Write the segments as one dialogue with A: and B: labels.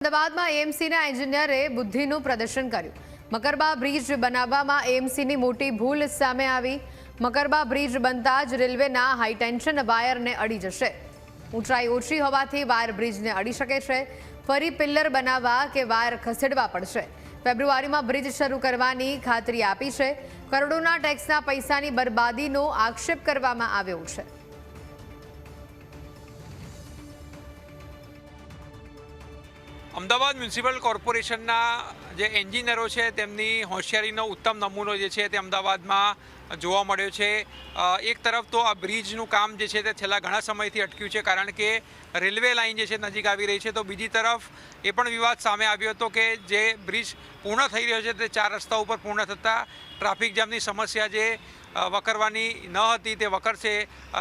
A: અમદાવાદમાં એએમસીના એન્જિનિયરે બુદ્ધિનું પ્રદર્શન કર્યું। મકરબા બ્રિજ બનાવવામાં એએમસીની મોટી ભૂલ સામે આવી। મકરબા બ્રિજ બનતા જ રેલવેના હાઈટેન્શન વાયરને અડી જશે। ઊંચાઈ ઓછી હોવાથી વાયર બ્રિજને અડી શકે છે। ફરી પિલ્લર બનાવવા કે વાયર ખસેડવા પડશે। ફેબ્રુઆરીમાં બ્રિજ શરૂ કરવાની ખાતરી આપી છે। કરોડોના ટેક્સના પૈસાની બરબાદીનો આક્ષેપ કરવામાં આવ્યો છે।
B: અમદાવાદ મ્યુનિસિપલ કોર્પોરેશનના જે એન્જિનિયરો છે તેમની હોશિયારીનો ઉત્તમ નમૂનો જે છે તે અમદાવાદમાં જોવા મળ્યો છે। એક તરફ તો આ બ્રિજનું કામ જે છે તે છેલ્લા ઘણા સમયથી અટક્યું છે કારણ કે રેલવે લાઇન જે છે નજીક આવી રહી છે। તો બીજી તરફ એ પણ વિવાદ સામે આવ્યો હતો કે જે બ્રિજ પૂર્ણ થઈ રહ્યો છે તે 4 રસ્તા ઉપર પૂર્ણ થતાં ટ્રાફિક જામની સમસ્યા જે વકરવાની ન હતી તે વકરશે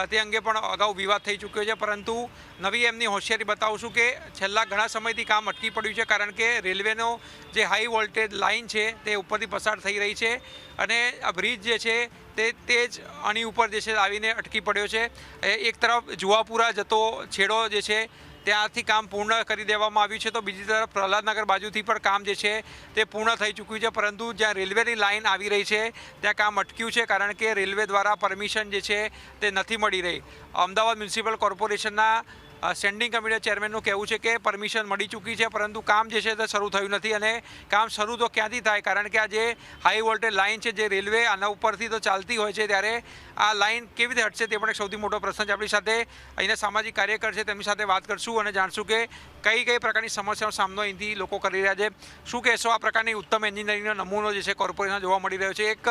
B: તે અંગે પણ અગાઉ વિવાદ થઈ ચૂક્યો છે। પરંતુ નવી એમની હોશિયારી બતાવું છું કે છેલ્લા ઘણા સમયથી કામ અટકી પડ્યું છે કારણ કે રેલવેનો જે હાઈ વોલ્ટેજ લાઇન છે તે ઉપરથી પસાર થઈ રહી છે અને આ બ્રિજ જે છે તે જ આની ઉપર જે છે આવીને અટકી પડ્યો છે। એક તરફ જુવાપુરા જતો છેડો જે છે ત્યાંથી કામ પૂર્ણ કરી દેવામાં આવ્યું છે, તો બીજી તરફ પ્રહલાદનગર બાજુથી પણ કામ જે છે તે પૂર્ણ થઈ ચૂક્યું છે। પરંતુ જ્યાં રેલવેની લાઇન આવી રહી છે ત્યાં કામ અટક્યું છે કારણ કે રેલવે દ્વારા પરમિશન જે છે તે નથી મળી રહી। અમદાવાદ મ્યુનિસિપલ કોર્પોરેશનના સ્ટેન્ડિંગ કમિટી ચેરમેનનું કહેવું છે કે પરમિશન મળી ચૂકી છે પરંતુ કામ જે છે તે શરૂ થયું નથી અને કામ શરૂ તો ક્યાંથી થાય કારણ કે આ જે હાઈ વોલ્ટેજ લાઇન છે જે રેલવે આના ઉપરથી તો ચાલતી હોય છે ત્યારે આ લાઇન કેવી રીતે હટશે તે પણ એક સૌથી મોટો પ્રશ્ન છે। આપણી સાથે અહીંના સામાજિક કાર્યકર છે તેમની સાથે વાત કરશું અને જાણશું કે કઈ કઈ પ્રકારની સમસ્યાનો સામનો અહીંથી લોકો કરી રહ્યા છે। શું કહેશો, આ પ્રકારની ઉત્તમ એન્જિનિયરિંગનો નમૂનો જે છે કોર્પોરેશન જોવા મળી રહ્યો છે? એક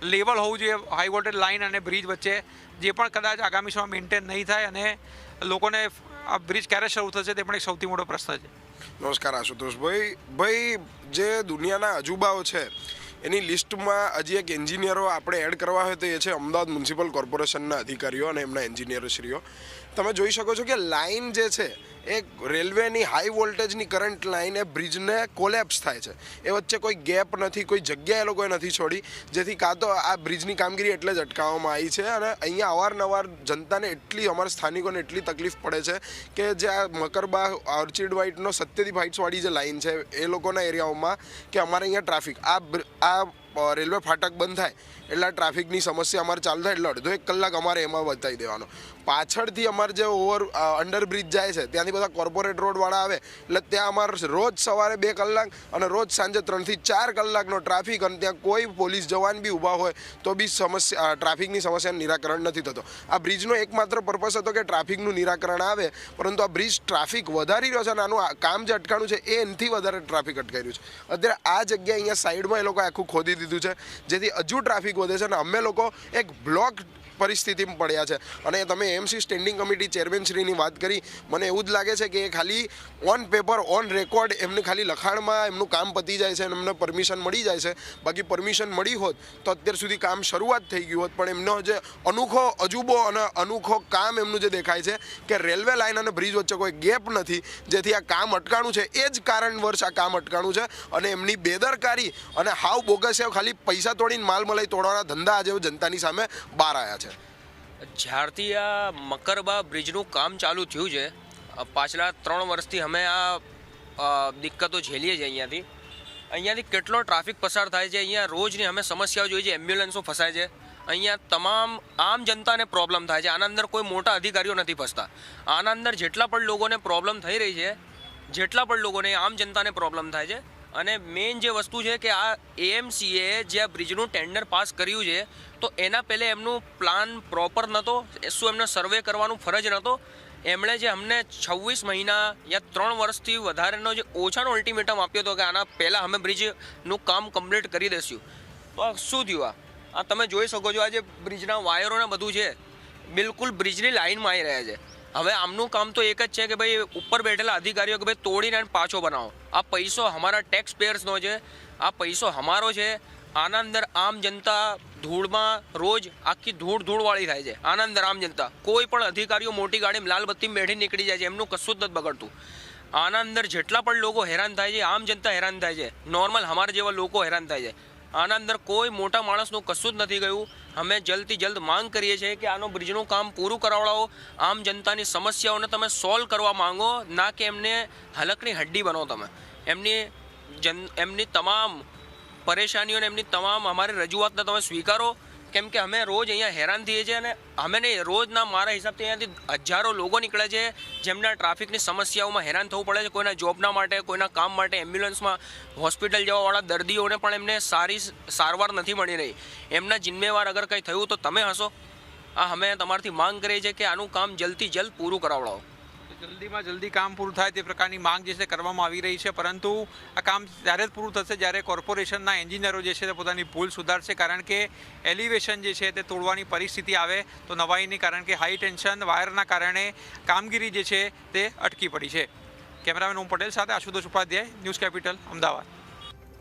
B: લેવલ હોવું જોઈએ હાઈ વોલ્ટેજ લાઇન અને બ્રિજ વચ્ચે જે પણ કદાચ આગામી સમયમાં મેન્ટેન નહીં થાય અને લોકોને આ બ્રિજ ક્યારે શરૂ થશે તે પણ એક સૌથી મોટો પ્રશ્ન છે।
C: નમસ્કાર આશુતોષભાઈ, જે દુનિયાના અજુબાઓ છે એની લિસ્ટમાં હજી એક એન્જિનિયરો આપણે એડ કરવા હોય તો એ છે અમદાવાદ મ્યુનિસિપલ કોર્પોરેશનના અધિકારીઓ અને એમના એન્જિનિયરોશ્રીઓ। તમે જોઈ શકો છો કે લાઇન જે છે એ રેલવેની હાઈ વોલ્ટેજની કરંટ લાઇન એ બ્રિજને કોલેપ્સ થાય છે, એ વચ્ચે કોઈ ગેપ નથી, કોઈ જગ્યા એ લોકોએ નથી છોડી, જેથી કાં તો આ બ્રિજની કામગીરી એટલે જ અટકાવવામાં આવી છે। અને અહીંયા અવારનવાર જનતાને અમારા સ્થાનિકોને એટલી તકલીફ પડે છે કે જે આ મકરબા ઓર્ચિડ વાઇટનો સત્યદીપ હાઇટ્સવાળી જે લાઇન છે એ લોકોના એરિયાઓમાં કે અમારે અહીંયા ટ્રાફિક આ રેલવે ફાટક બંધ થાય એટલે ટ્રાફિકની સમસ્યા અમારે ચાલુ થાય એટલે અડધો 1 કલાક અમારે એમાં બતાવી દેવાનો। પાછળથી અમારે જે અંડરબ્રિજ જાય છે ત્યાંથી બધા કોર્પોરેટ રોડવાળા આવે એટલે ત્યાં અમારે રોજ સવારે 2 કલાક અને રોજ સાંજે 3 થી 4 કલાકનો ટ્રાફિક અને ત્યાં કોઈ પોલીસ જવાન બી ઊભા હોય તો બી ટ્રાફિકની સમસ્યાનું નિરાકરણ નથી થતો। આ બ્રિજનો એકમાત્ર પર્પસ હતો કે ટ્રાફિકનું નિરાકરણ આવે, પરંતુ આ બ્રિજ ટ્રાફિક વધારી રહ્યો છે અને આનું કામ જે અટકાણું છે એ એનાથી વધારે ટ્રાફિક અટકાઈ રહ્યું છે। અત્યારે આ જગ્યાએ અહીંયા સાઈડમાં એ લોકો આખું ખોદી દીધું છે જેથી હજુ ટ્રાફિક વધે છે અને અમે લોકો એક બ્લોક પરિસ્થિતિમાં પડ્યા છે। અને તમે એમસી સ્ટેન્ડિંગ કમિટી ચેરમેનશ્રીની વાત કરી, મને એવું જ લાગે છે કે એ ખાલી ઓન પેપર ઓન રેકોર્ડ એમને ખાલી લખાણમાં એમનું કામ પતી જાય છે અને એમને પરમિશન મળી જાય છે। બાકી પરમિશન મળી હોત તો અત્યાર સુધી કામ શરૂઆત થઈ ગયું હોત, પણ એમનો જે અનોખો અજુબો અને અનોખો કામ એમનું જે દેખાય છે કે રેલવે લાઇન અને બ્રિજ વચ્ચે કોઈ ગેપ નથી જેથી આ કામ અટકાણું છે, એ જ કારણવશ આ કામ અટકાણું છે। અને એમની બેદરકારી અને હાવ બોગસ ખાલી પૈસા તોડીને માલ મલાઈ તોડવાના ધંધા આજે જનતાની સામે બહાર આવ્યા છે।
D: જ્યારથી આ મકરબા બ્રિજનું કામ ચાલુ થયું છે પાછલા 3 વર્ષથી અમે આ દિક્કતો ઝેલીએ છીએ। અહીંયાથી કેટલો ટ્રાફિક પસાર થાય છે, અહીંયા રોજની અમે સમસ્યાઓ જોઈએ છે, એમ્બ્યુલન્સો ફસાય છે, અહીંયા તમામ આમ જનતાને પ્રોબ્લેમ થાય છે। આના અંદર કોઈ મોટા અધિકારીઓ નથી ફસતા। આના અંદર જેટલા પણ લોકોને પ્રોબ્લેમ થઈ રહી છે, જેટલા પણ લોકોને આમ જનતાને પ્રોબ્લેમ થાય છે। અને મેઇન જે વસ્તુ છે કે આ એએમસીએ જે આ બ્રિજનું ટેન્ડર પાસ કર્યું છે તો એના પહેલે એમનું પ્લાન પ્રોપર નહોતો, શું એમને સર્વે કરવાનું ફરજ નહોતો। એમણે જે અમને 26 મહિના યા 3 વર્ષથી વધારેનો જે ઓછાનો અલ્ટિમેટમ આપ્યો હતો કે આના પહેલાં અમે બ્રિજનું કામ કમ્પ્લીટ કરી દઈશું, તો શું થયું? આ તમે જોઈ શકો છો આ જે બ્રિજના વાયરોને બધું છે બિલકુલ બ્રિજની લાઇનમાં આવી રહ્યા છે। હવે આમનું કામ તો એક જ છે કે ભાઈ ઉપર બેઠેલા અધિકારીઓ કે ભાઈ તોડીને પાછો બનાવો। આ પૈસો અમારા ટેક્સ પેયર્સનો છે, આ પૈસો અમારો છે। આના અંદર આમ જનતા ધૂળમાં રોજ આખી ધૂળવાળી થાય છે। આના અંદર આમ જનતા કોઈ પણ અધિકારીઓ મોટી ગાડીમાં લાલ બત્તી બેઠી નીકળી જાય છે, એમનું કશું જ નથી બગડતું। આના અંદર જેટલા પણ લોકો હેરાન થાય છે, આમ જનતા હેરાન થાય છે, નોર્મલ અમારા જેવા લોકો હેરાન થાય છે। આના અંદર કોઈ મોટા માણસનું કશું જ નથી ગયું. અમે જલ્દથી જલ્દ માંગ કરીએ છીએ કે આનો બ્રિજનું કામ પૂરું કરાવડાવો. આમ જનતાની સમસ્યાઓને તમે સોલ્વ કરવા માંગો, ના કે એમને હલકની હડ્ડી બનો. તમે એમની તમામ પરેશાનીઓને એમની તમામ અમારી રજૂઆતને તમે સ્વીકારો. કેમ કે અમે રોજ અહીંયા હેરાન થઈએ છીએ અને અમે નહીં, રોજના મારા હિસાબથી અહીંયાથી હજારો લોકો નીકળે છે જેમના ટ્રાફિકની સમસ્યાઓમાં હેરાન થવું પડે છે. કોઈના જોબના માટે, કોઈના કામ માટે, એમ્બ્યુલન્સમાં હોસ્પિટલ જવાવાળા દર્દીઓને પણ એમને સારી સારવાર નથી મળી રહી. એમના જિમ્મેવાર અગર કંઈ થયું તો તમે હશો. અમે તમારાથી માંગ કરીએ છીએ કે આનું કામ જલ્દથી જલ્દ પૂરું કરાવડાવો.
B: જલ્દીમાં જલ્દી કામ પૂરું થાય તે પ્રકારની માંગ જે છે કરવામાં આવી રહી છે, પરંતુ આ કામ ત્યારે જ પૂરું થશે જ્યારે કોર્પોરેશનના એન્જિનિયરો જે છે તે પોતાની ભૂલ સુધારશે. કારણ કે એલિવેશન જે છે તે તોડવાની પરિસ્થિતિ આવે તો નવાઈ નહીં, કારણ કે હાઈ ટેન્શન વાયરના કારણે કામગીરી જે છે તે અટકી પડી છે. કેમેરામેન ઓમ પટેલ સાથે આશુતોષ ઉપાધ્યાય, ન્યૂઝ કેપિટલ, અમદાવાદ.